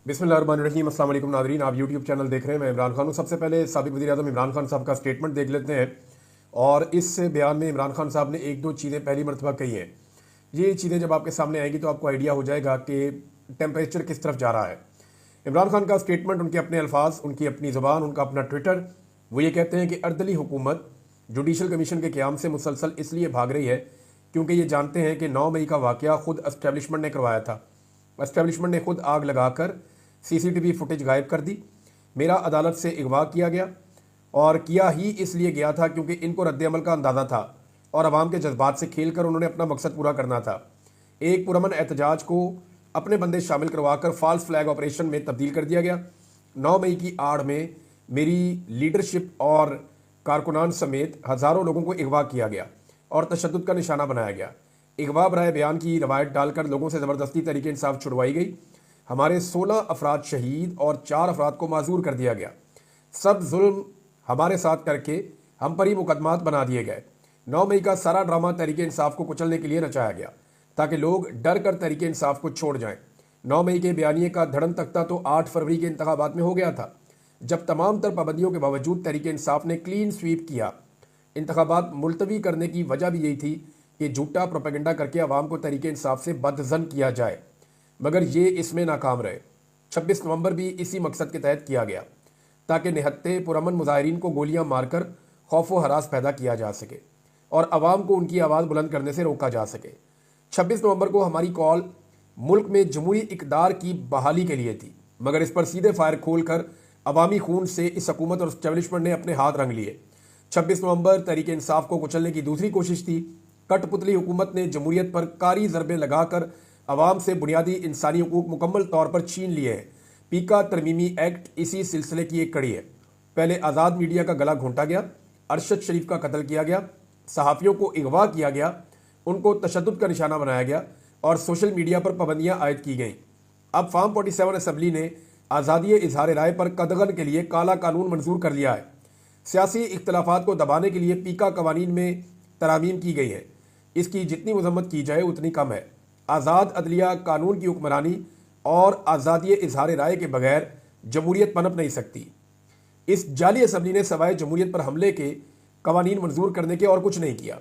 बिस्मिल्लाहिर्रहमानिर्रहीम। अस्सलाम वालेकुम नाज़रीन, आप यूट्यूब चैनल देख रहे हैं। मैं इमरान खान हूँ। सबसे पहले साबिक़ वज़ीर-ए-आज़म इमरान खान साहब का स्टेटमेंट देख लेते हैं। और इस बयान में इमरान खान साहब ने एक दो चीज़ें पहली मरतबा कही हैं। ये चीज़ें जब आपके सामने आएंगी तो आपको आइडिया हो जाएगा कि टेम्परेचर किस तरफ जा रहा है। इमरान खान का स्टेटमेंट, उनके अपने अल्फाज, उनकी अपनी ज़बान, उनका अपना ट्विटर। वो ये कहते हैं कि अर्दली हुकूमत जुडिशल कमीशन के क़याम से मुसलसल इसलिए भाग रही है क्योंकि ये जानते हैं कि 9 मई का वाक़या खुद एस्टेब्लिशमेंट ने करवाया था। एस्टेब्लिशमेंट ने खुद आग लगाकर सीसीटीवी फुटेज गायब कर दी। मेरा अदालत से अगवा किया गया और किया ही इसलिए गया था क्योंकि इनको रद्द-ए-अमल का अंदाज़ा था और अवाम के जज्बात से खेल कर उन्होंने अपना मकसद पूरा करना था। एक पुरअमन एहतजाज को अपने बंदे शामिल करवाकर फॉल्स फ्लैग ऑपरेशन में तब्दील कर दिया गया। 9 मई की आड़ में मेरी लीडरशिप और कारकुनान समेत हज़ारों लोगों को अगवा किया गया और तशद्दुद का निशाना बनाया गया। अगवा बराए बयान की रवायत डालकर लोगों से ज़बरदस्ती तरीके इंसाफ छुड़वाई गई। हमारे 16 अफराद शहीद और 4 अफराद को माजूर कर दिया गया। सब जुल्म हमारे साथ करके हम पर ही मुकदमात बना दिए गए। 9 मई का सारा ड्रामा तरीके इंसाफ को कुचलने के लिए रचाया गया ताकि लोग डर कर तरीके इंसाफ को छोड़ जाएं। 9 मई के बयानिए का धड़न तख्ता तो 8 फरवरी के इंतखाबात में हो गया था, जब तमाम तर पाबंदियों के बावजूद तरीके इंसाफ ने क्लीन स्वीप किया। इंतखाबात मुलतवी करने की वजह भी यही थी कि झूठा प्रोपेगेंडा करके अवाम को तरीके इंसाफ से बदजन किया जाए, मगर ये इसमें नाकाम रहे। 26 नवंबर भी इसी मकसद के तहत किया गया ताकि निहत्ते पुरअमन मुजाहिरीन को गोलियां मारकर खौफ व हरास पैदा किया जा सके और अवाम को उनकी आवाज़ बुलंद करने से रोका जा सके। 26 नवंबर को हमारी कॉल मुल्क में जमहूरी इक़दार की बहाली के लिए थी, मगर इस पर सीधे फायर खोल कर अवामी खून से इस हुकूमत और एस्टेब्लिशमेंट ने अपने हाथ रंग लिए। 26 नवंबर तरीके इंसाफ को कुचलने की दूसरी कोशिश थी। कठपुतली हुकूमत ने जमहूरियत पर कारी ज़रबें लगाकर अवाम से बुनियादी इंसानी हकूक मुकम्मल तौर पर छीन लिए हैं। पीका तरमीमी एक्ट इसी सिलसिले की एक कड़ी है। पहले आज़ाद मीडिया का गला घोंटा गया, अरशद शरीफ का कत्ल किया गया, सहाफ़ियों को अगवा किया गया, उनको तशद्दुद का निशाना बनाया गया और सोशल मीडिया पर पाबंदियाँ आयद की गईं। अब फार्म 47 असम्बली ने आज़ादी इजहार राय पर कदगन के लिए काला कानून मंजूर कर लिया है। सियासी इख्तलाफात को दबाने के लिए पीका कवानीन में तरामीम की गई है। इसकी जितनी मजम्मत की जाए उतनी कम है। आज़ाद अदलिया कानून की हुक्मरानी और आज़ादी इजहार राय के बगैर जमहूरियत पनप नहीं सकती। इस जाली असम्बली ने सवाए जमहूरियत पर हमले के कवानीन मंजूर करने के और कुछ नहीं किया।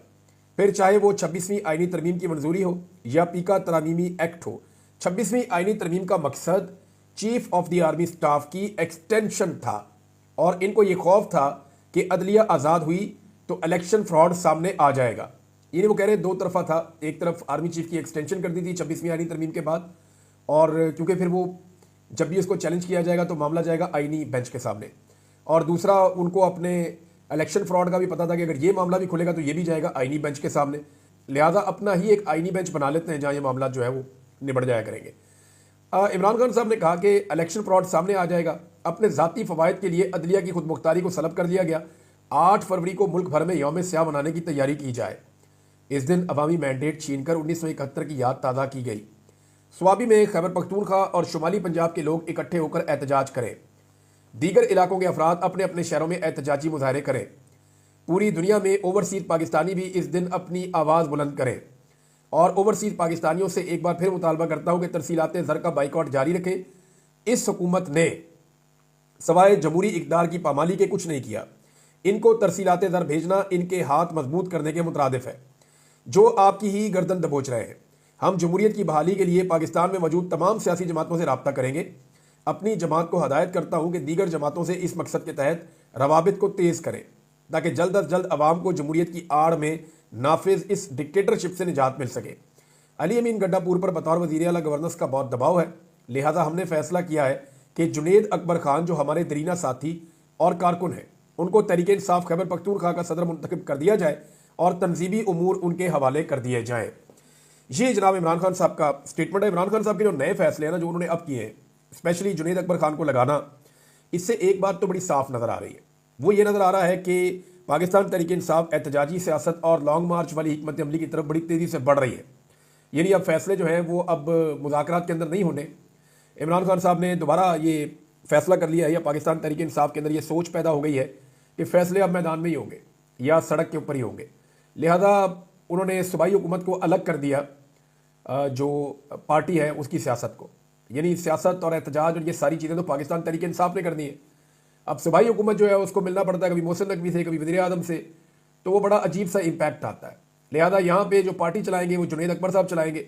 फिर चाहे वो 26वीं आइनी तरमीम की मंजूरी हो या पीका तरामीमी एक्ट हो, 26वीं आइनी तरमीम का मकसद chief of the army staff की एक्सटेंशन था और इनको ये खौफ था कि अदलिया आज़ाद हुई तो इलेक्शन फ्रॉड सामने आ जाएगा। ये वो कह रहे दो तरफा था। एक तरफ आर्मी चीफ की एक्सटेंशन कर दी थी 26वीं आइनी तरमीम के बाद, और क्योंकि फिर वो जब भी उसको चैलेंज किया जाएगा तो मामला जाएगा आइनी बेंच के सामने, और दूसरा उनको अपने इलेक्शन फ्रॉड का भी पता था कि अगर ये मामला भी खुलेगा तो ये भी जाएगा आइनी बेंच के सामने। लिहाजा अपना ही एक आइनी बेंच बना लेते हैं जहाँ ये मामला जो है वो निबड़ जाया करेंगे। इमरान खान साहब ने कहा कि इलेक्शन फ्रॉड सामने आ जाएगा। अपने ज़ाती फ़वायद के लिए अदलिया की खुद मुख्तारी को सलब कर दिया गया। 8 फरवरी को मुल्क भर में यौम स्याह मनाने की तैयारी की जाए। इस दिन अवामी मैंडेट छीनकर 1971 की याद ताज़ा की गई। स्वाबी में खैबर पख्तूनख्वा और शुमाली पंजाब के लोग इकट्ठे होकर एहतजाज करें। दीगर इलाकों के अफराद अपने अपने शहरों में एहतजाजी मुजाहरे करें। पूरी दुनिया में ओवरसीज पाकिस्तानी भी इस दिन अपनी आवाज़ बुलंद करें। और ओवरसीज पाकिस्तानियों से एक बार फिर मुतालबा करता हूँ कि तरसीलात ज़र का बाइकआउट जारी रखें। इस हुकूमत ने सवाए जमहूरी इक़दार की पामाली के कुछ नहीं किया। इनको तरसीलात ज़र भेजना इनके हाथ मजबूत करने के मुतरादिफ है, जो आपकी ही गर्दन दबोच रहे हैं। हम जमहूरियत की बहाली के लिए पाकिस्तान में मौजूद तमाम सियासी जमातों से रब्ता करेंगे। अपनी जमात को हदायत करता हूँ कि दीगर जमातों से इस मकसद के तहत रवाबित को तेज़ करें ताकि जल्द अज जल्द अवाम को जमहूरियत की आड़ में नाफिज इस डिक्टेटरशिप से निजात मिल सके। अली अमीन गड्डापुर पर बतौर वज़ीर आला गवर्नेंस का बहुत दबाव है, लिहाजा हमने फैसला किया है कि जुनेद अकबर खान जो हमारे दरीना साथी और कारकुन हैं, उनको तहरीक इंसाफ खैबर पख्तूनख्वा का सदर मुंतखब कर दिया जाए और तंजीमी उमूर उनके हवाले कर दिए जाएँ। ये जनाब इमरान खान साहब का स्टेटमेंट है। इमरान खान साहब के जो नए फैसले हैं ना, जो उन्होंने अब किए हैं, स्पेशली जुनेद अकबर खान को लगाना, इससे एक बात तो बड़ी साफ नज़र आ रही है। वो ये नज़र आ रहा है कि पाकिस्तान तहरीक इंसाफ एहतजाजी सियासत और लॉन्ग मार्च वाली हिकमत अमली की तरफ बड़ी तेज़ी से बढ़ रही है। यानी अब फैसले जो हैं वो अब मुज़ाकरात के अंदर नहीं होने। इमरान खान साहब ने दोबारा ये फैसला कर लिया है, या पाकिस्तान तहरीक इंसाफ के अंदर ये सोच पैदा हो गई है कि फैसले अब मैदान में ही होंगे या सड़क के ऊपर ही होंगे। लिहाजा उन्होंने सूबाई हुकूमत को अलग कर दिया, जो पार्टी है उसकी सियासत को। यानी सियासत और एहतजाज और ये सारी चीज़ें तो पाकिस्तान तहरीक इंसाफ ने करनी है। अब सूबाई हुकूमत जो है उसको मिलना पड़ता है कभी मोहसिन नकवी से, कभी वज़ीर आज़म से, तो वो बड़ा अजीब सा इम्पैक्ट आता है। लिहाजा यहाँ पे जो पार्टी चलाएंगे वो जुनैद अकबर साहब चलाएंगे,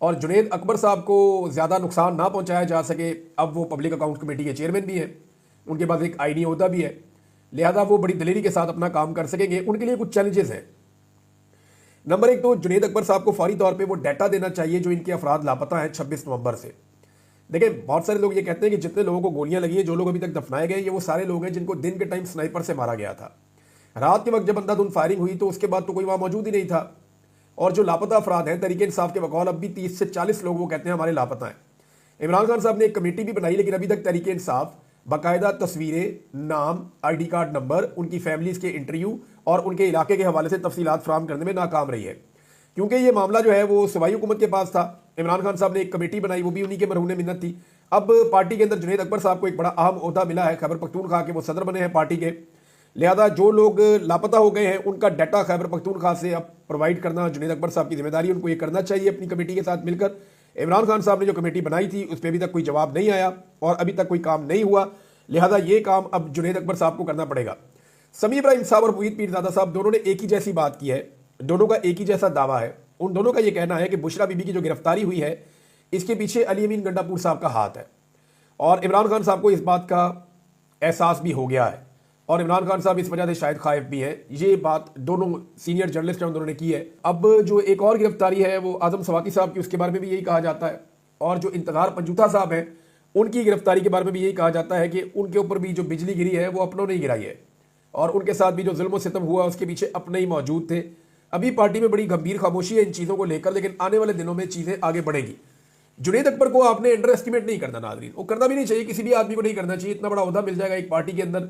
और जुनैद अकबर साहब को ज़्यादा नुकसान ना पहुँचाया जा सके। अब वो पब्लिक अकाउंट कमेटी के चेयरमैन भी हैं, उनके पास एक आईनी होता भी है, लिहाजा वो बड़ी दलेरी के साथ अपना काम कर सकेंगे। उनके लिए कुछ चैलेंजेस हैं। नंबर एक तो जुनैद अकबर साहब को फौरी तौर पे वो डाटा देना चाहिए जो इनके अफराद लापता हैं 26 नवंबर से। देखिए, बहुत सारे लोग ये कहते हैं कि जितने लोगों को गोलियां लगी हैं, जो लोग अभी तक दफनाए गए, ये वो सारे लोग हैं जिनको दिन के टाइम स्नाइपर से मारा गया था। रात के वक्त जब अंधाधुंध फायरिंग हुई तो उसके बाद तो कोई वहाँ मौजूद ही नहीं था। और जो लापता अफराद हैं, तहरीक इंसाफ के बकौल अब भी 30 से 40 लोग वो कहते हैं हमारे लापता हैं। इमरान खान साहब ने एक कमेटी भी बनाई, लेकिन अभी तक तहरीक इंसाफ बाकायदा तस्वीरें, नाम, ID कार्ड नंबर, उनकी फैमिलीज के इंटरव्यू और उनके इलाके के हवाले से तफसीलात फराहम करने में नाकाम रही है। क्योंकि ये मामला जो है वो सूबाई हुकूमत के पास था। इमरान खान साहब ने एक कमेटी बनाई, वो भी उन्हीं के मरहून मिन्नत थी। अब पार्टी के अंदर जुनैद अकबर साहब को एक बड़ा अहम ओहदा मिला है, खैबर पख्तूनख्वा के वो सदर बने हैं पार्टी के। लिहाजा जो लोग लापता हो गए हैं उनका डाटा खैबर पख्तूनख्वा से अब प्रोवाइड करना जुनैद अकबर साहब की जिम्मेदारी, उनको ये करना चाहिए अपनी कमेटी के साथ मिलकर। इमरान खान साहब ने जो कमेटी बनाई थी उस पर अभी तक कोई जवाब नहीं आया और अभी तक कोई काम नहीं हुआ, लिहाजा ये काम अब जुनैद अकबर साहब को करना पड़ेगा। समी इब्राहिम साहब और मुईद पीरजादा साहब दोनों ने एक ही जैसी बात की है, दोनों का एक ही जैसा दावा है। उन दोनों का ये कहना है कि बुशरा बीबी की जो गिरफ्तारी हुई है इसके पीछे अली अमीन गंडापुर साहब का हाथ है, और इमरान खान साहब को इस बात का एहसास भी हो गया है, और इमरान खान साहब इस वजह से शायद खाइफ भी हैं। ये बात दोनों सीनियर जर्नलिस्ट हैं उन्होंने की है। अब जो एक और गिरफ्तारी है वो आजम सवाकी साहब की, उसके बारे में भी यही कहा जाता है। और जो इंतजार पंजूथा साहब हैं उनकी गिरफ्तारी के बारे में भी यही कहा जाता है कि उनके ऊपर भी जो बिजली गिरी है वो अपनों ने ही गिराई है, और उनके साथ भी जो जुल्म सितम हुआ उसके पीछे अपने ही मौजूद थे। अभी पार्टी में बड़ी गंभीर खामोशी है इन चीज़ों को लेकर, लेकिन आने वाले दिनों में चीज़ें आगे बढ़ेंगी। जुनैद अकबर को आपने अंडर एस्टिमेट नहीं करना नाज़रीन, वो करना भी नहीं चाहिए, किसी भी आदमी को नहीं करना चाहिए। इतना बड़ा ओहदा मिल जाएगा एक पार्टी के अंदर,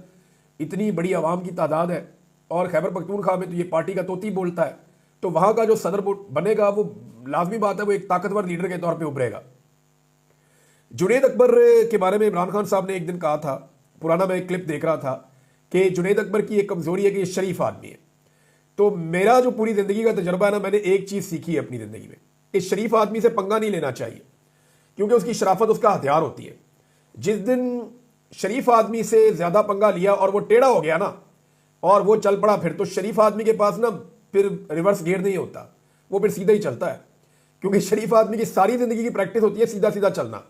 इतनी बड़ी आवाम की तादाद है, और खैबर पख्तूनख्वा में तो ये पार्टी का तोती बोलता है, तो वहाँ का जो सदर बनेगा वो लाजमी बात है वो एक ताकतवर लीडर के तौर पर उभरेगा। जुनैद अकबर के बारे में इमरान खान साहब ने एक दिन कहा था, पुराना मैं एक क्लिप देख रहा था, कि जुनैद अकबर की एक कमजोरी है कि ये शरीफ आदमी है। तो मेरा जो पूरी जिंदगी का तजर्बा है ना, मैंने एक चीज सीखी है अपनी जिंदगी में, कि शरीफ आदमी से पंगा नहीं लेना चाहिए, क्योंकि उसकी शराफत उसका हथियार होती है। जिस दिन शरीफ आदमी से ज्यादा पंगा लिया और वो टेढ़ा हो गया ना और वो चल पड़ा, फिर तो शरीफ आदमी के पास ना फिर रिवर्स गियर नहीं होता, वो फिर सीधा ही चलता है। क्योंकि शरीफ आदमी की सारी जिंदगी की प्रैक्टिस होती है सीधा सीधा चलना,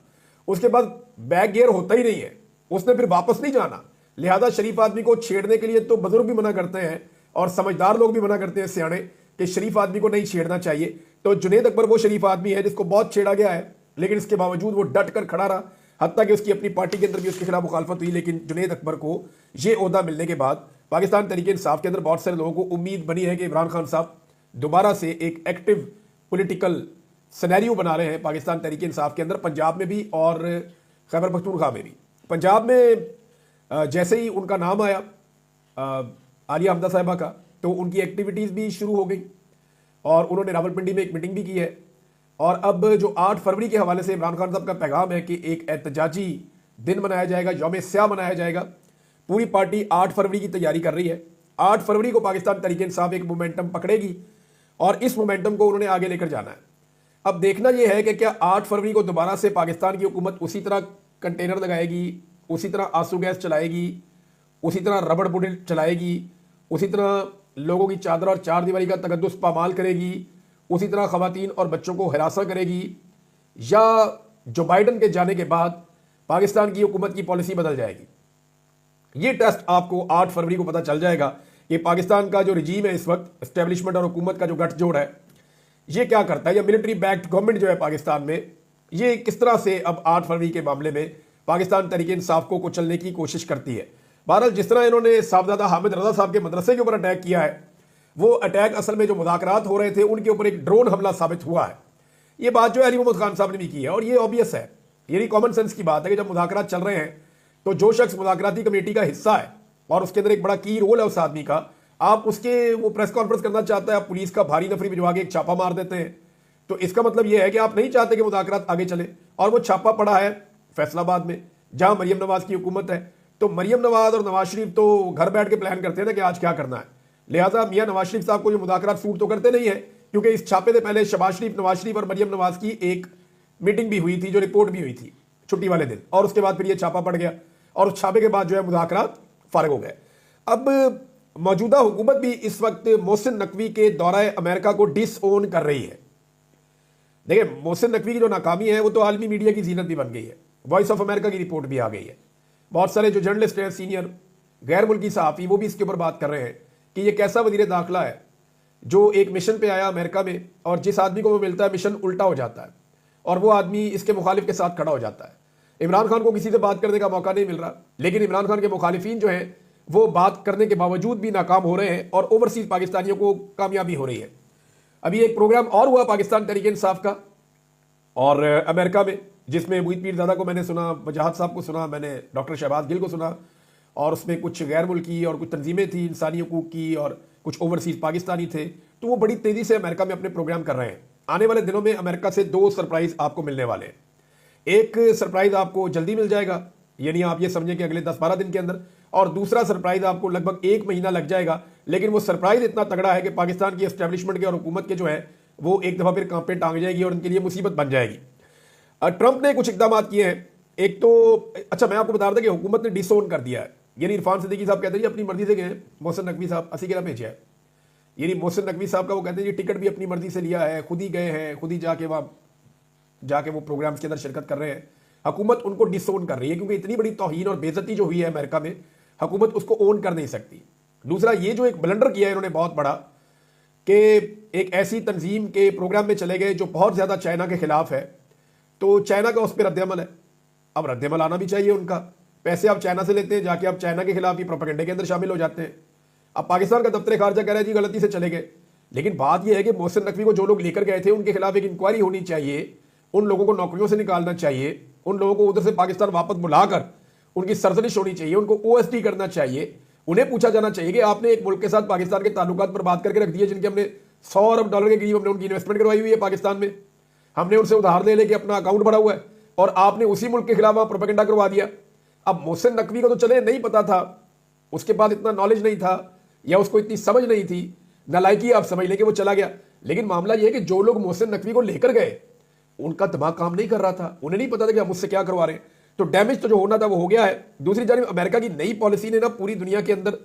उसके बाद बैक गियर होता ही नहीं है, उसने फिर वापस नहीं जाना। लिहाजा शरीफ आदमी को छेड़ने के लिए तो बुजुर्ग भी मना करते हैं और समझदार लोग भी मना करते हैं, सियाने, कि शरीफ आदमी को नहीं छेड़ना चाहिए। तो जुनैद अकबर वो शरीफ आदमी है जिसको बहुत छेड़ा गया है, लेकिन इसके बावजूद वो डट कर खड़ा रहा, हत्ता कि उसकी अपनी पार्टी के अंदर भी उसके खिलाफ मुखालफत हुई। लेकिन जुनैद अकबर को ये ओहदा मिलने के बाद पाकिस्तान तहरीक इंसाफ के अंदर बहुत सारे लोगों को उम्मीद बनी है कि इमरान खान साहब दोबारा से एक एक्टिव पॉलिटिकल सिनेरियो बना रहे हैं पाकिस्तान तहरीक इंसाफ के अंदर, पंजाब में भी और खैबर पख्तूनख्वा में भी। पंजाब में जैसे ही उनका नाम आया आलिया हमदा साहिबा का, तो उनकी एक्टिविटीज़ भी शुरू हो गई और उन्होंने रावलपिंडी में एक मीटिंग भी की है। और अब जो 8 फरवरी के हवाले से इमरान खान साहब का पैगाम है कि एक एहतजाजी दिन मनाया जाएगा, यौम स्याह मनाया जाएगा। पूरी पार्टी 8 फरवरी की तैयारी कर रही है। 8 फरवरी को पाकिस्तान तहरीक इंसाफ एक मोमेंटम पकड़ेगी और इस मोमेंटम को उन्होंने आगे लेकर जाना है। अब देखना यह है कि क्या 8 फरवरी को दोबारा से पाकिस्तान की हुकूमत उसी तरह कंटेनर लगाएगी, उसी तरह आंसू गैस चलाएगी, उसी तरह रबड़ बुलेट चलाएगी, उसी तरह लोगों की चादर और चार दीवारी का तकद्दुस पामाल करेगी, उसी तरह खवातीन और बच्चों को हिरासा करेगी, या जो बाइडन के जाने के बाद पाकिस्तान की हुकूमत की पॉलिसी बदल जाएगी। ये टेस्ट आपको 8 फरवरी को पता चल जाएगा कि पाकिस्तान का जो रिजीम है इस वक्त, एस्टेब्लिशमेंट और हुकूमत का जो गठजोड़ है, ये क्या करता है, या मिलिट्री बैक्ड गवर्नमेंट जो है पाकिस्तान में, ये किस तरह से अब 8 फरवरी के मामले में पाकिस्तान तहरीक इंसाफ को कुचलने की कोशिश करती है। बहरहाल जिस तरह इन्होंने साहबजादा हामिद रजा साहब के मदरसे के ऊपर अटैक किया है, वो अटैक असल में जो मुज़ाकरात हो रहे थे उनके ऊपर एक ड्रोन हमला साबित हुआ है। ये बात जो है अली मोहम्मद खान साहब ने भी की है, और ये ऑब्वियस है, ये कॉमन सेंस की बात है कि जब मुज़ाकरात चल रहे हैं तो जो शख्स मुज़ाकराती कमेटी का हिस्सा है और उसके अंदर एक बड़ा की रोल है उस आदमी का, आप उसके वो प्रेस कॉन्फ्रेंस करना चाहता है, आप पुलिस का भारी नफरी भिजवा के एक छापा मार देते हैं, तो इसका मतलब यह है कि आप नहीं चाहते कि मुज़ाकरात आगे चले। और वो छापा पड़ा है फैसलाबाद में, जहां मरियम नवाज की हुकूमत है। तो मरियम नवाज और नवाज शरीफ तो घर बैठ के प्लान करते हैं ना कि आज क्या करना है। लिहाजा मियां नवाज शरीफ साहब को ये मुज़ाकरात सूट तो करते नहीं है, क्योंकि इस छापे से पहले शहबाज शरीफ, नवाज शरीफ और मरियम नवाज की एक मीटिंग भी हुई थी, जो रिपोर्ट भी हुई थी। छुट्टी वाले दिन, और उसके बाद फिर ये छापा पड़ गया और उस छापे के बाद जो है मुज़ाकरात फारिग हो गए। अब मौजूदा हुकूमत भी इस वक्त मोहसिन नकवी के दौरे अमेरिका को डिसओन कर रही है। देखिए, मोहसिन नकवी की जो नाकामी है वो तो आलमी मीडिया की जीनत भी बन गई है। वॉइस ऑफ अमेरिका की रिपोर्ट भी आ गई है, बहुत सारे जो जर्नलिस्ट हैं, सीनियर गैर मुल्की सहाफ़ी, वो भी इसके ऊपर बात कर रहे हैं कि ये कैसा वज़ीर दाखिला है जो एक मिशन पे आया अमेरिका में, और जिस आदमी को वो मिलता है मिशन उल्टा हो जाता है और वो आदमी इसके मुखालिफ के साथ खड़ा हो जाता है। इमरान खान को किसी से बात करने का मौका नहीं मिल रहा, लेकिन इमरान खान के मुखालिफिन जो हैं वो बात करने के बावजूद भी नाकाम हो रहे हैं और ओवरसीज पाकिस्तानियों को कामयाबी हो रही है। अभी एक प्रोग्राम और हुआ पाकिस्तान तहरीक इंसाफ का और अमेरिका में, जिसमें मुईद पीरज़ादा को मैंने सुना, वजाहत साहब को सुना, मैंने डॉक्टर शहबाज गिल को सुना, और उसमें कुछ गैर मुल्की और कुछ तंजीमें थी इंसानी हकूक़ की और कुछ ओवरसीज़ पाकिस्तानी थे। तो वो बड़ी तेज़ी से अमेरिका में अपने प्रोग्राम कर रहे हैं। आने वाले दिनों में अमेरिका से 2 सरप्राइज़ आपको मिलने वाले हैं। एक सरप्राइज़ आपको जल्दी मिल जाएगा, यानी आप ये समझें कि अगले 10-12 दिन के अंदर, और दूसरा सरप्राइज़ आपको लगभग 1 महीना लग जाएगा। लेकिन वो सरप्राइज़ इतना तगड़ा है कि पाकिस्तान की एस्टेब्लिशमेंट के और हुकूमत के जो है वो एक दफ़ा फिर कांपे टांग जाएगी और उनके लिए मुसीबत बन जाएगी। ट्रंप ने कुछ इकदाम किए हैं। एक तो अच्छा, मैं आपको बता रहा था कि हुकूमत ने डिसोन कर दिया है, यानी इरफान सिद्दीकी साहब कहते हैं अपनी मर्जी से गए, मोहसिन नकवी साहब 80 किला भेजा है, यानी मोहसिन नकवी साहब का वो कहते हैं टिकट भी अपनी मर्जी से लिया है, खुद ही गए हैं, खुद ही जाके वो प्रोग्राम्स के अंदर शिरकत कर रहे हैं। हुकूमत उनको डिसोन कर रही है क्योंकि इतनी बड़ी तौहीन और बेइज्जती जो हुई है अमेरिका में, हुकूमत उसको ओन कर नहीं सकती। दूसरा, ये जो एक ब्लंडर किया है इन्होंने बहुत बड़ा कि एक ऐसी तंजीम के प्रोग्राम में चले गए जो बहुत ज़्यादा चाइना के खिलाफ है, तो चाइना का उस पर रद्दमल है। अब रद्दमल आना भी चाहिए उनका, पैसे आप चाइना से लेते हैं, जाके आप चाइना के खिलाफ ही प्रोपेगेंडे के अंदर शामिल हो जाते हैं। अब पाकिस्तान का दफ्तर खारजा कह रहा है जी गलती से चले गए, लेकिन बात यह है कि मोहसिन नकवी को जो लोग लेकर गए थे उनके खिलाफ एक इंक्वायरी होनी चाहिए, उन लोगों को नौकरियों से निकालना चाहिए, उन लोगों को उधर से पाकिस्तान वापस बुलाकर उनकी सरजनिश होनी चाहिए, उनको OST करना चाहिए। उन्हें पूछा जाना चाहिए कि आपने एक मुल्क के साथ पाकिस्तान के ताल्लुकात पर बात करके रख दिए जिनके हमने $100 अरब के करीब हमने उनकी इन्वेस्टमेंट करवाई हुई है पाकिस्तान में, हमने उनसे उधार ले लेके अपना अकाउंट भरा हुआ है, और आपने उसी मुल्क के खिलाफ वहां प्रोपेगेंडा करवा दिया। अब मोहसिन नकवी को तो चले नहीं पता था, उसके बाद इतना नॉलेज नहीं था या उसको इतनी समझ नहीं थी, नालायकी आप समझ लें कि वो चला गया। लेकिन मामला यह है कि जो लोग मोहसिन नकवी को लेकर गए उनका दिमाग काम नहीं कर रहा था, उन्हें नहीं पता था कि हम मुझसे क्या करवा रहे हैं। तो डैमेज तो जो होना था वो हो गया है। दूसरी जानिब अमेरिका की नई पॉलिसी ने ना पूरी दुनिया के अंदर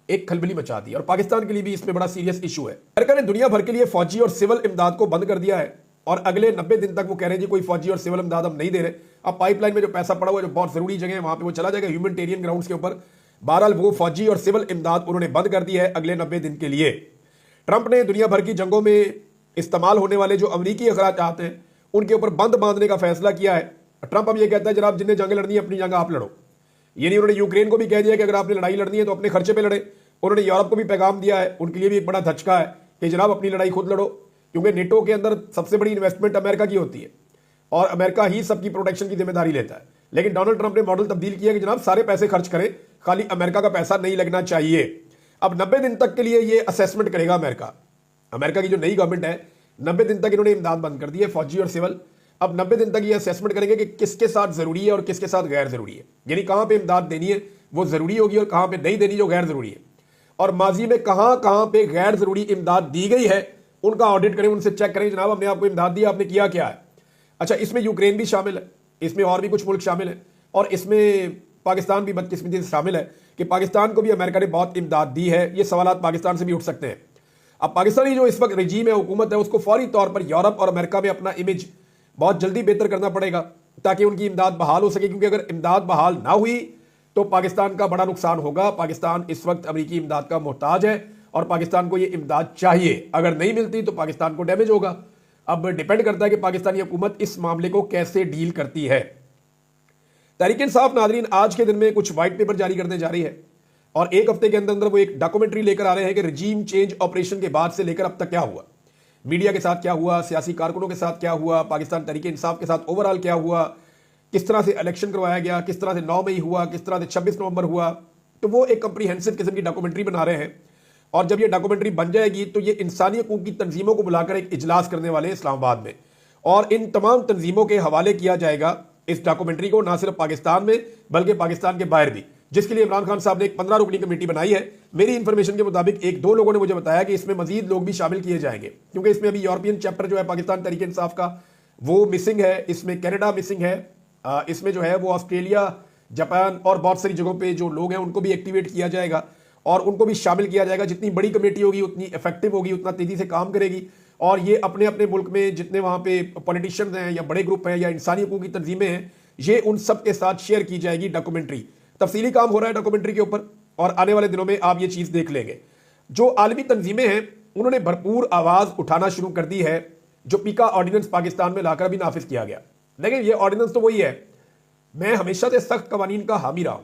एक खलबली मचा दी और पाकिस्तान के लिए भी इसमें बड़ा सीरियस इशू है। अमेरिका ने दुनिया भर के लिए फौजी और सिविल इमदाद को बंद कर दिया है और अगले 90 दिन तक वो कह रहे हैं जी कोई फौजी और सिविल इमदाद हम नहीं दे रहे। अब पाइपलाइन में जो पैसा पड़ा हुआ है, जो बहुत जरूरी जगह है, वहां पे वो चला जाएगा ह्यूमैनिटेरियन ग्राउंड्स के ऊपर। बहरहाल वो फौजी और सिविल इमदाद उन्होंने बंद कर दी है अगले 90 दिन के लिए। ट्रंप ने दुनिया भर की जंगों में इस्तेमाल होने वाले जो अमरीकी अखराजात हैं उनके ऊपर बंद बांधने का फैसला किया है। ट्रंप अब ये कहता है जनाब जिन्हें जंग लड़नी है अपनी जंग आप लड़ो, यानी उन्होंने यूक्रेन को भी कह दिया कि अगर आपने लड़ाई लड़नी है तो अपने खर्चे पे लड़े। उन्होंने यूरोप को भी पैगाम दिया है, उनके लिए भी एक बड़ा धचका है कि जनाब अपनी लड़ाई खुद लड़ो, क्योंकि नेटो के अंदर सबसे बड़ी इन्वेस्टमेंट अमेरिका की होती है और अमेरिका ही सबकी प्रोटेक्शन की जिम्मेदारी लेता है। लेकिन डोनाल्ड ट्रंप ने मॉडल तब्दील किया कि जनाब सारे पैसे खर्च करें, खाली अमेरिका का पैसा नहीं लगना चाहिए। अब 90 दिन तक के लिए ये असेसमेंट करेगा अमेरिका की जो नई गवर्नमेंट है। 90 दिन तक इन्होंने इमदाद बंद कर दी है, फौजी और सिविल। अब 90 दिन तक ये असेसमेंट करेंगे कि किसके साथ जरूरी है और किसके साथ गैर जरूरी है, यानी कहां पे इमदाद देनी है वो जरूरी होगी और कहां पे नहीं देनी जो गैर जरूरी है, और माजी में कहां पे गैर जरूरी इमदाद दी गई है उनका ऑडिट करें, उनसे चेक करें जनाब हमने आपको इमदाद दी, आपने किया क्या है। अच्छा, इसमें यूक्रेन भी शामिल है, इसमें और भी कुछ मुल्क शामिल है और इसमें पाकिस्तान भी बदकिस्मती से शामिल है कि पाकिस्तान को भी अमेरिका ने बहुत इमदाद दी है। ये सवालात पाकिस्तान से भी उठ सकते हैं। अब पाकिस्तानी जो इस वक्त रजीम है, हुकूमत है, उसको फौरी तौर पर यूरोप और अमेरिका में अपना इमेज बहुत जल्दी बेहतर करना पड़ेगा ताकि उनकी इमदाद बहाल हो सके, क्योंकि अगर इमदाद बहाल ना हुई तो पाकिस्तान का बड़ा नुकसान होगा। पाकिस्तान इस वक्त अमेरिकी इमदाद का मोहताज है और पाकिस्तान को ये इमदाद चाहिए, अगर नहीं मिलती तो पाकिस्तान को डैमेज होगा। अब डिपेंड करता है कि पाकिस्तानी हुकूमत इस मामले को कैसे डील करती है। तहरीक इंसाफ नाजरीन आज के दिन में कुछ व्हाइट पेपर जारी करने जा रही है और एक हफ्ते के अंदर अंदर वो एक डॉक्यूमेंट्री लेकर आ रहे हैं कि रजीम चेंज ऑपरेशन के बाद से लेकर अब तक क्या हुआ, मीडिया के साथ क्या हुआ, सियासी कारकुनों के साथ क्या हुआ, पाकिस्तान तहरीक इंसाफ के साथ ओवरऑल क्या हुआ, किस तरह से इलेक्शन करवाया गया, किस तरह से 9 मई हुआ, किस तरह से 26 नवंबर हुआ। तो वो एक कंप्रीहेंसिव किस्म की डॉक्यूमेंट्री बना रहे हैं और जब ये डॉक्यूमेंट्री बन जाएगी तो ये इंसानी हकूक की तंजीमों को बुलाकर एक इजलास करने वाले हैं इस्लामाबाद में और इन तमाम तंजीमों के हवाले किया जाएगा इस डॉक्यूमेंट्री को, ना सिर्फ पाकिस्तान में बल्कि पाकिस्तान के बाहर भी, जिसके लिए इमरान खान साहब ने एक 15 रुकनी कमेटी बनाई है। मेरी इंफॉर्मेशन के मुताबिक 1-2 लोगों ने मुझे बताया कि इसमें मजीद लोग भी शामिल किए जाएंगे, क्योंकि इसमें अभी यूरोपियन चैप्टर जो है पाकिस्तान तहरीक इंसाफ का वो मिसिंग है, इसमें कनाडा मिसिंग है, इसमें जो है वो ऑस्ट्रेलिया, जापान और बहुत सारी जगहों पे जो लोग हैं उनको भी एक्टिवेट किया जाएगा और उनको भी शामिल किया जाएगा। जितनी बड़ी कमेटी होगी उतनी इफेक्टिव होगी, उतना तेजी से काम करेगी और ये अपने अपने मुल्क में जितने वहां पे पॉलिटिशियंस हैं या बड़े ग्रुप हैं या इंसानी हकूक की तंजीमें हैं, ये उन सब के साथ शेयर की जाएगी डॉक्यूमेंट्री। तफसीली काम हो रहा है डॉक्यूमेंट्री के ऊपर और आने वाले दिनों में आप ये चीज देख लेंगे। जो आलमी तंजीमें हैं उन्होंने भरपूर आवाज उठाना शुरू कर दी है। जो पीका ऑर्डिनेंस पाकिस्तान में लाकर भी नाफिज किया गया, लेकिन ये ऑर्डिनेंस तो वही है। मैं हमेशा से सख्त कवानीन का हामी रहा हूं,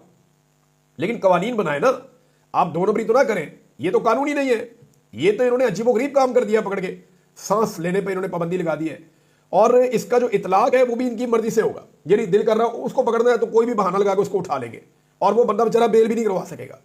लेकिन कवानीन बनाए ना, आप 2 नंबरी तो ना करें। ये तो कानून ही नहीं है, ये तो इन्होंने अजीबोगरीब काम कर दिया। पकड़ के सांस लेने पर इन्होंने पाबंदी लगा दी है और इसका जो इतलाक है वो भी इनकी मर्जी से होगा। यदि दिल कर रहा हो उसको पकड़ना है तो कोई भी बहाना लगा के उसको उठा लेंगे और वो बंदा बेचारा बेल भी नहीं करवा सकेगा।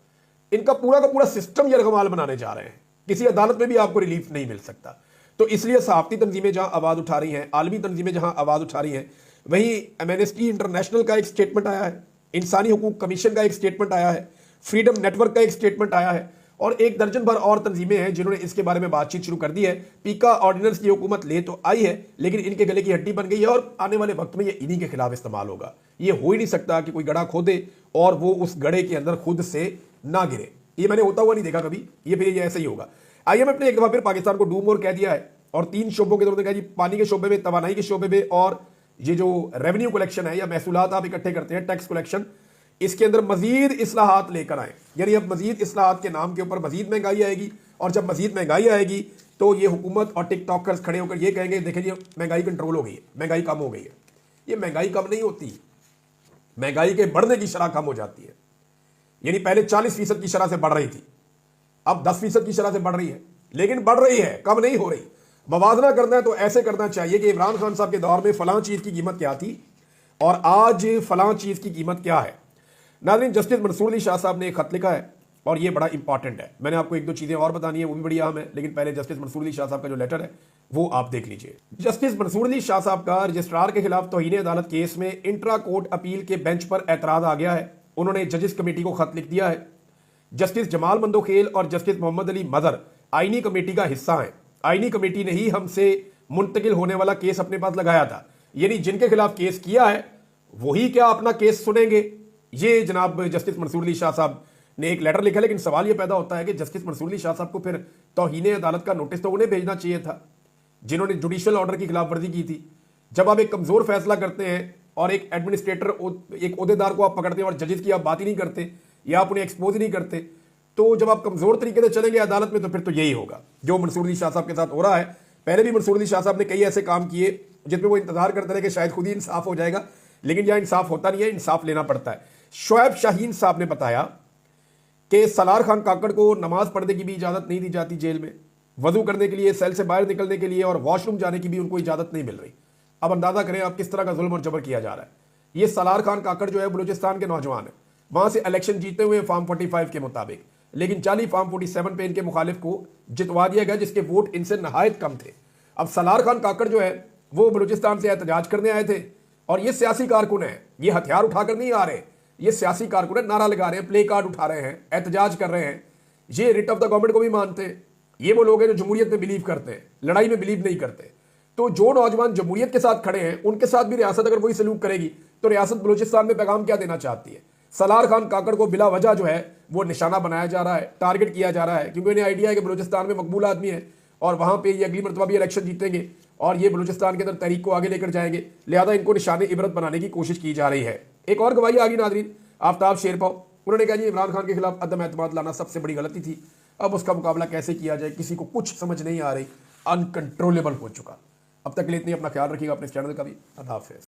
इनका पूरा का पूरा सिस्टम ये रकमाल बनाने जा रहे हैं, किसी अदालत में भी आपको रिलीफ नहीं मिल सकता। तो इसलिए सहाफती तंजीमें जहां आवाज उठा रही हैं, आलमी तंजीमें जहां आवाज उठा रही हैं, वहीं एमनेस्टी इंटरनेशनल का एक स्टेटमेंट आया है, इंसानी हकूक कमीशन का एक स्टेटमेंट आया है, फ्रीडम नेटवर्क का एक स्टेटमेंट आया है और एक दर्जन भर और तंजीमें हैं जिन्होंने इसके बारे में बातचीत शुरू कर दी है। पीका ऑर्डिनेंस की हुकूमत ले तो आई है, लेकिन इनके गले की हड्डी बन गई है और आने वाले वक्त में ये इन्हीं के खिलाफ इस्तेमाल होगा। ये हो ही नहीं सकता कि कोई गड़ा खोदे और वो उस गड़े के अंदर खुद से ना गिरे। ये मैंने होता हुआ नहीं देखा कभी, ये फिर ये ऐसे ही होगा। IMF ने एक दफा फिर पाकिस्तान को डूम और कह दिया है और 3 शोबों के दौरान कहा जी, पानी के शोबे में, तवानाई के शोबे में और ये जो रेवेन्यू कलेक्शन है या महसूलात आप इकट्ठे करते हैं, टैक्स कलेक्शन, इसके अंदर मजीद इस्लाहात लेकर आए। यानी अब मजीद इस्लाहात के नाम के ऊपर मजीद महंगाई आएगी और जब मजीद महंगाई आएगी तो ये हुकूमत और टिकटॉकर्स खड़े होकर ये कहेंगे देखें जी महंगाई कंट्रोल हो गई है, महंगाई कम हो गई है। ये महंगाई कम नहीं होती, महंगाई के बढ़ने की शरह कम हो जाती है। यानी पहले 40% की शरह से बढ़ रही थी, अब 10% की शरह से बढ़ रही है, लेकिन बढ़ रही है, कम नहीं हो रही। मवाजना करना है तो ऐसे करना चाहिए कि इमरान खान साहब के दौर में फलां चीज की कीमत क्या थी और आज फलां चीज की कीमत क्या है। नाज़रीन, जस्टिस मंसूर अली शाह साहब ने एक खत लिखा है और ये बड़ा इंपॉर्टेंट है। मैंने आपको 1-2 चीजें और बतानी है, वो भी बड़ी अहम है, लेकिन पहले जस्टिस मंसूर अली शाह साहब का जो लेटर है वो आप देख लीजिए। जस्टिस मंसूर अली शाह साहब का रजिस्ट्रार के खिलाफ तौहीन अदालत केस में इंट्रा कोर्ट अपील के बेंच पर एतराज आ गया है। उन्होंने जजेस कमेटी को खत लिख दिया है। जस्टिस जमाल मंदोखेल और जस्टिस मोहम्मद अली मदर आईनी कमेटी का हिस्सा हैं। आईनी कमेटी ने ही हमसे मुंतकिल होने वाला केस अपने पास लगाया था, यानी जिनके खिलाफ केस किया है वही क्या अपना केस सुनेंगे। ये जनाब जस्टिस मंसूर अली शाह साहब ने एक लेटर लिखा, लेकिन सवाल ये पैदा होता है कि जस्टिस मंसूर अली शाह साहब को फिर तौहीन अदालत का नोटिस तो उन्हें भेजना चाहिए था जिन्होंने जुडिशियल ऑर्डर की खिलाफ वर्जी की थी। जब आप एक कमजोर फैसला करते हैं और एक एडमिनिस्ट्रेटर, एक ओहदेदार को आप पकड़ते हैं और जजेस की आप बात ही नहीं करते या आप उन्हें एक्सपोज ही नहीं करते, तो जब आप कमजोर तरीके से चलेंगे अदालत में तो फिर तो यही होगा जो मंसूर अली शाह साहब के साथ हो रहा है। पहले भी मंसूर अली शाह साहब ने कई ऐसे काम किए जिसमें वो इंतजार करते रहे कि शायद खुद ही इंसाफ हो जाएगा, लेकिन यह इंसाफ होता नहीं है, इंसाफ लेना पड़ता है। शोएब शाहीन साहब ने बताया कि सलार खान काकड़ को नमाज पढ़ने की भी इजाजत नहीं दी जाती जेल में, वजू करने के लिए, सेल से बाहर निकलने के लिए और वॉशरूम जाने की भी उनको इजाजत नहीं मिल रही। अब अंदाजा करें आप किस तरह का जुल्म और जबर किया जा रहा है। ये सलार खान काकड़ जो है बलूचिस्तान के नौजवान है, वहां से इलेक्शन जीते हुए फॉर्म 45 के मुताबिक, लेकिन जाली फॉर्म 47 पे इनके मुखालिफ को जितवा दिया गया जिसके वोट इनसे नहायत कम थे। अब सलार खान काकड़ जो है वो बलूचिस्तान से एहतजाज करने आए थे और ये सियासी कारकुन है, ये हथियार उठाकर नहीं आ रहे, ये सियासी कारकुन है, नारा लगा रहे हैं, प्ले कार्ड उठा रहे हैं, एहतजाज कर रहे हैं। ये रिट ऑफ द गवर्नमेंट को भी मानते हैं। ये वो लोग हैं जो जमहूरियत में बिलीव करते हैं, लड़ाई में बिलीव नहीं करते। तो जो नौजवान जमहूरियत के साथ खड़े हैं उनके साथ भी रियासत अगर वही सलूक करेगी तो रियासत बलूचिस्तान में पैगाम क्या देना चाहती है। सलार खान काकड़ को बिला वजह जो है वो निशाना बनाया जा रहा है, टारगेट किया जा रहा है, क्योंकि उन्हें आइडिया है कि बलूचिस्तान में मकबूल आदमी है और वहां पे ये अगली मरतबा भी इलेक्शन जीतेंगे और ये बलूचिस्तान के अंदर तहरीक को आगे लेकर जाएंगे, लिहाजा इनको निशाने इबरत बनाने की कोशिश की जा रही है। एक और गवाही आ गई नाज़रीन, आफ्ताब शेरपाव, उन्होंने कहा जी इमरान खान के खिलाफ अदम एतमाद लाना सबसे बड़ी गलती थी, अब उसका मुकाबला कैसे किया जाए किसी को कुछ समझ नहीं आ रही, अनकंट्रोलेबल हो चुका। अब तक के लिए इतनी, अपना ख्याल रखिएगा, अपने चैनल का भी। अल्लाह हाफ़िज़।